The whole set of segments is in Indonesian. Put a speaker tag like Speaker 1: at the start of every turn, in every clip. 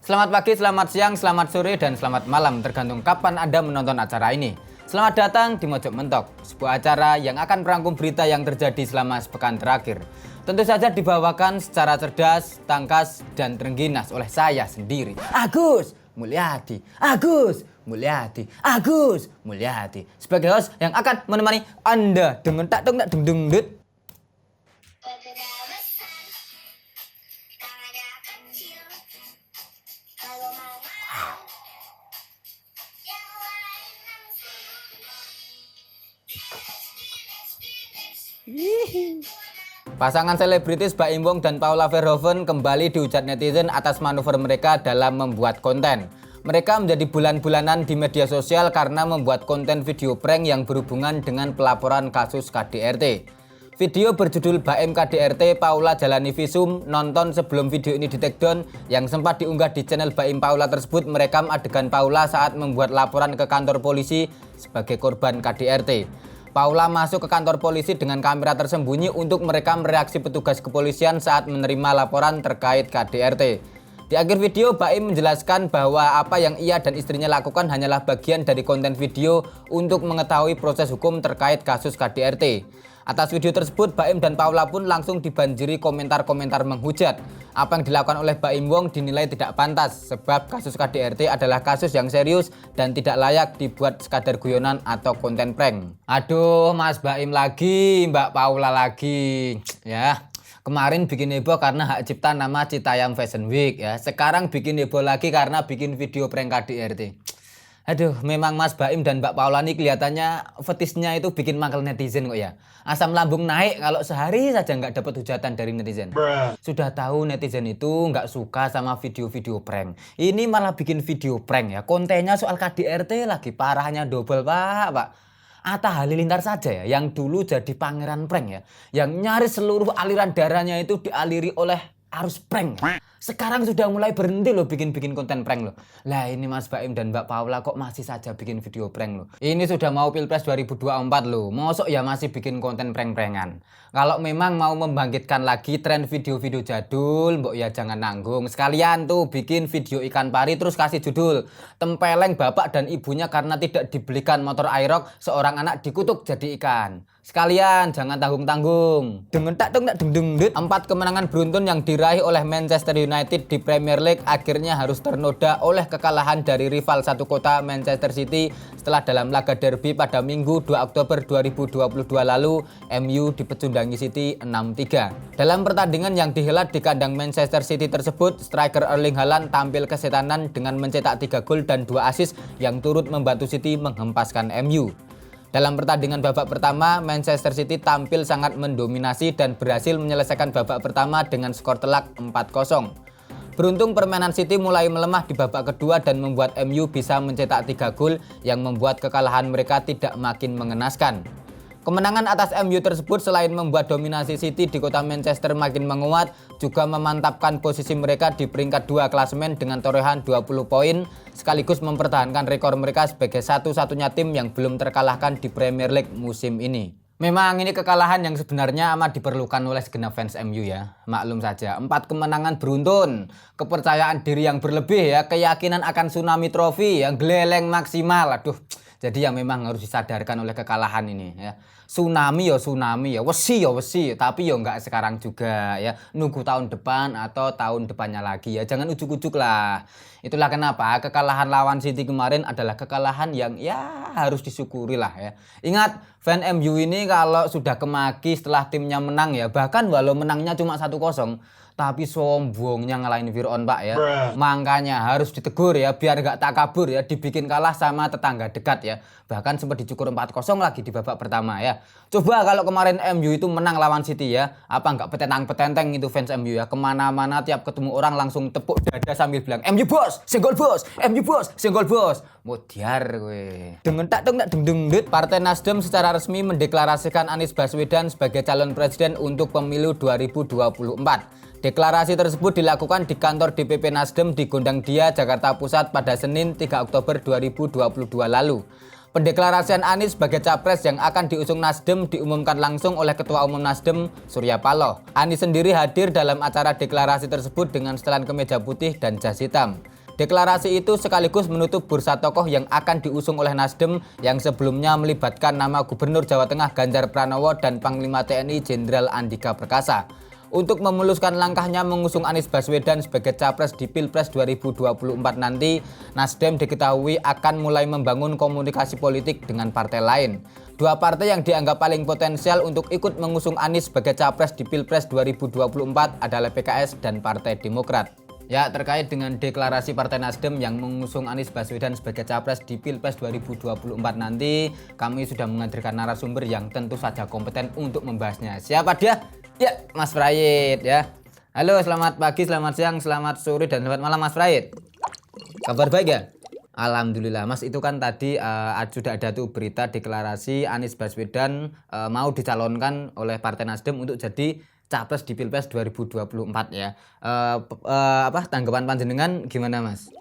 Speaker 1: Selamat pagi, selamat siang, selamat sore, dan selamat malam tergantung kapan Anda menonton acara ini. Selamat datang di Mojok Mentok, sebuah acara yang akan merangkum berita yang terjadi selama sepekan terakhir. Tentu saja dibawakan secara cerdas, tangkas, dan terengginas oleh saya sendiri, Agus Mulyadi, sebagai host yang akan menemani Anda dengan tak dong tak dung dung dut. Pasangan selebritis Baim Wong dan Paula Verhoeven kembali dihujat netizen atas manuver mereka dalam membuat konten. Mereka menjadi bulan-bulanan di media sosial karena membuat konten video prank yang berhubungan dengan pelaporan kasus KDRT. Video berjudul Baim KDRT Paula Jalani Visum nonton sebelum video ini di take down yang sempat diunggah di channel Baim Paula tersebut merekam adegan Paula saat membuat laporan ke kantor polisi sebagai korban KDRT. Paula masuk ke kantor polisi dengan kamera tersembunyi untuk merekam reaksi petugas kepolisian saat menerima laporan terkait KDRT. Di akhir video, Baim menjelaskan bahwa apa yang ia dan istrinya lakukan hanyalah bagian dari konten video untuk mengetahui proses hukum terkait kasus KDRT. Atas video tersebut, Baim dan Paula pun langsung dibanjiri komentar-komentar menghujat. Apa yang dilakukan oleh Baim Wong dinilai tidak pantas sebab kasus KDRT adalah kasus yang serius dan tidak layak dibuat sekadar guyonan atau konten prank. Aduh, Mas Baim lagi, Mbak Paula lagi. Ya, kemarin bikin heboh karena hak cipta nama Citayam Fashion Week ya. Sekarang bikin heboh lagi karena bikin video prank KDRT. Aduh, memang Mas Baim dan Mbak Paula ini kelihatannya fetisnya itu bikin mangkel netizen kok ya. Asam lambung naik kalau sehari saja nggak dapat hujatan dari netizen. Sudah tahu netizen itu nggak suka sama video-video prank. Ini malah bikin video prank ya. Kontennya soal KDRT lagi, parahnya double pak. Atta Halilintar saja ya, yang dulu jadi pangeran prank ya. Yang nyaris seluruh aliran darahnya itu dialiri oleh arus prank. Sekarang sudah mulai berhenti loh bikin konten prank loh. Lah ini Mas Baim dan Mbak Paula kok masih saja bikin video prank loh. Ini sudah mau Pilpres 2024 loh. Mosok ya masih bikin konten prank-prankan. Kalau memang mau membangkitkan lagi tren video-video jadul, mbok ya jangan nanggung. Sekalian tuh bikin video ikan pari terus kasih judul Tempeleng bapak dan ibunya karena tidak dibelikan motor Aerox, seorang anak dikutuk jadi ikan. Sekalian jangan tanggung-tanggung. Dengan tak dong tak deng 4 kemenangan beruntun yang diraih oleh Manchester United di Premier League akhirnya harus ternoda oleh kekalahan dari rival satu kota Manchester City setelah dalam laga derby pada Minggu 2 Oktober 2022 lalu MU dipecundangi City 6-3. Dalam pertandingan yang dihelat di kandang Manchester City tersebut, striker Erling Haaland tampil kesetanan dengan mencetak 3 gol dan 2 assist yang turut membantu City menghempaskan MU. Dalam pertandingan babak pertama, Manchester City tampil sangat mendominasi dan berhasil menyelesaikan babak pertama dengan skor telak 4-0. Beruntung permainan City mulai melemah di babak kedua dan membuat MU bisa mencetak 3 gol yang membuat kekalahan mereka tidak makin mengenaskan. Kemenangan atas MU tersebut selain membuat dominasi City di kota Manchester makin menguat, juga memantapkan posisi mereka di peringkat 2 klasemen dengan torehan 20 poin, sekaligus mempertahankan rekor mereka sebagai satu-satunya tim yang belum terkalahkan di Premier League musim ini. Memang ini kekalahan yang sebenarnya amat diperlukan oleh segenap fans MU ya. Maklum saja, 4 kemenangan beruntun, kepercayaan diri yang berlebih ya, keyakinan akan tsunami trofi yang geleleng maksimal. Aduh, jadi yang memang harus disadarkan oleh kekalahan ini ya. Tsunami ya, wesi, tapi ya nggak sekarang juga ya. Nunggu tahun depan atau tahun depannya lagi ya. Jangan ujuk-ujuk lah. Itulah kenapa kekalahan lawan City kemarin adalah kekalahan yang ya harus disyukuri lah ya. Ingat, fan MU ini kalau sudah kemaki setelah timnya menang ya, bahkan walau menangnya cuma 1-0, tapi sombongnya ngalahin Fir'aun pak ya. Makanya harus ditegur ya, biar gak takabur ya, dibikin kalah sama tetangga dekat ya. Bahkan sempat dicukur 4-0 lagi di babak pertama ya. Coba kalau kemarin MU itu menang lawan City ya, apa nggak petentang-petenteng itu fans MU ya. Kemana-mana tiap ketemu orang langsung tepuk dada sambil bilang, MU bos, senggol bos, MU bos, senggol bos. Modiar gue. Dengan tak dong tak deng Partai Nasdem secara resmi mendeklarasikan Anies Baswedan sebagai calon presiden untuk pemilu 2024. Deklarasi tersebut dilakukan di kantor DPP Nasdem di Gondangdia, Jakarta Pusat pada Senin 3 Oktober 2022 lalu. Pendeklarasian Anies sebagai capres yang akan diusung Nasdem diumumkan langsung oleh Ketua Umum Nasdem, Surya Paloh. Anies sendiri hadir dalam acara deklarasi tersebut dengan setelan kemeja putih dan jas hitam. Deklarasi itu sekaligus menutup bursa tokoh yang akan diusung oleh Nasdem yang sebelumnya melibatkan nama Gubernur Jawa Tengah Ganjar Pranowo dan Panglima TNI Jenderal Andika Perkasa. Untuk memuluskan langkahnya mengusung Anies Baswedan sebagai capres di Pilpres 2024 nanti, Nasdem diketahui akan mulai membangun komunikasi politik dengan partai lain. Dua partai yang dianggap paling potensial untuk ikut mengusung Anies sebagai capres di Pilpres 2024 adalah PKS dan Partai Demokrat. Ya, terkait dengan deklarasi Partai Nasdem yang mengusung Anies Baswedan sebagai capres di Pilpres 2024 nanti, kami sudah menghadirkan narasumber yang tentu saja kompeten untuk membahasnya. Siapa dia? Ya, Mas Prayit ya. Halo, selamat pagi, selamat siang, selamat sore, dan selamat malam Mas Prayit. Kabar baik ya? Alhamdulillah. Mas, itu kan tadi sudah ada tuh berita deklarasi Anies Baswedan mau dicalonkan oleh Partai Nasdem untuk jadi capres di Pilpres 2024 ya. Tanggapan panjenengan gimana Mas?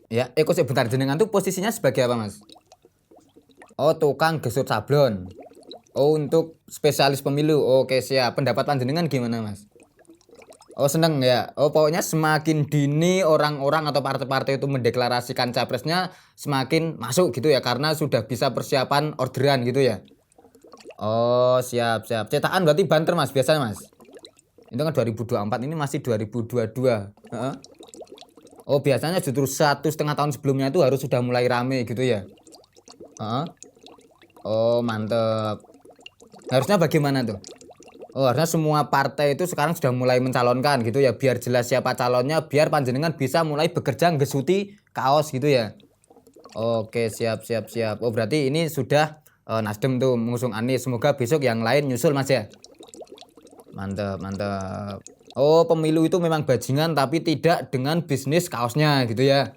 Speaker 1: Ya, sebentar, jenengan tuh posisinya sebagai apa Mas? Oh, tukang gesut sablon. Oh, untuk spesialis pemilu. Oke, siap. Pendapat panjenengan gimana Mas? Oh, seneng ya. Oh, pokoknya semakin dini orang-orang atau partai-partai itu mendeklarasikan capresnya semakin masuk gitu ya, karena sudah bisa persiapan orderan gitu ya. Oh, siap. Cetakan berarti banter Mas biasanya Mas. Itu kan 2024, ini masih 2022. Oh, biasanya justru 1,5 tahun sebelumnya itu harus sudah mulai rame gitu ya. Oh, mantep. Harusnya bagaimana tuh? Oh, harusnya semua partai itu sekarang sudah mulai mencalonkan gitu ya, biar jelas siapa calonnya, biar panjenengan bisa mulai bekerja ngesuti kaos gitu ya. Oke, siap. Oh, berarti ini sudah Nasdem tuh mengusung Anies, semoga besok yang lain nyusul Mas ya. Mantap. Oh, pemilu itu memang bajingan tapi tidak dengan bisnis kaosnya gitu ya.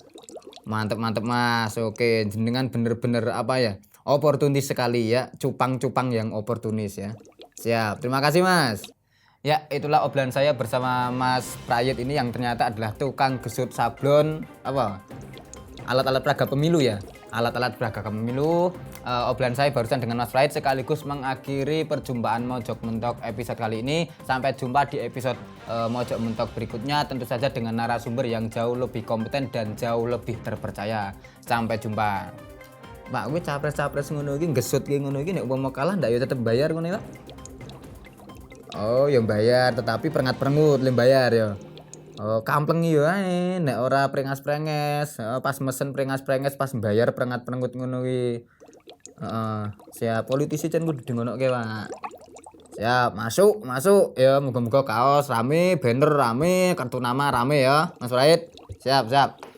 Speaker 1: Mantap Mas. Oke, jenengan bener-bener oportunis sekali ya, cupang-cupang yang oportunis ya. Siap, terima kasih Mas. Ya, itulah obrolan saya bersama Mas Prayit ini yang ternyata adalah tukang gesut sablon alat-alat peraga pemilu ya. Alat-alat peraga pemilu. Obrolan saya barusan dengan Mas Prayit sekaligus mengakhiri perjumpaan Mojok Mentok episode kali ini. Sampai jumpa di episode Mojok Mentok berikutnya, tentu saja dengan narasumber yang jauh lebih kompeten dan jauh lebih terpercaya. Sampai jumpa. Pak, gue capres ngono iki gesut ki ngono iki nek umpama kalah ndak ya tetep bayar ngono ya. Oh, yang bayar, tetapi perengat-perengut lem bayar ya. Oh, kampleng yo ae nek ora prengas-prenges. Pas mesen prengas-prenges, pas bayar perengat-perengut ngono ki. Siap, politisi cen kudu dingonoke, Pak. Siap, masuk. Ya, muga-muga kaos rame, banner rame, kartu nama rame ya, Mas Raid. Siap.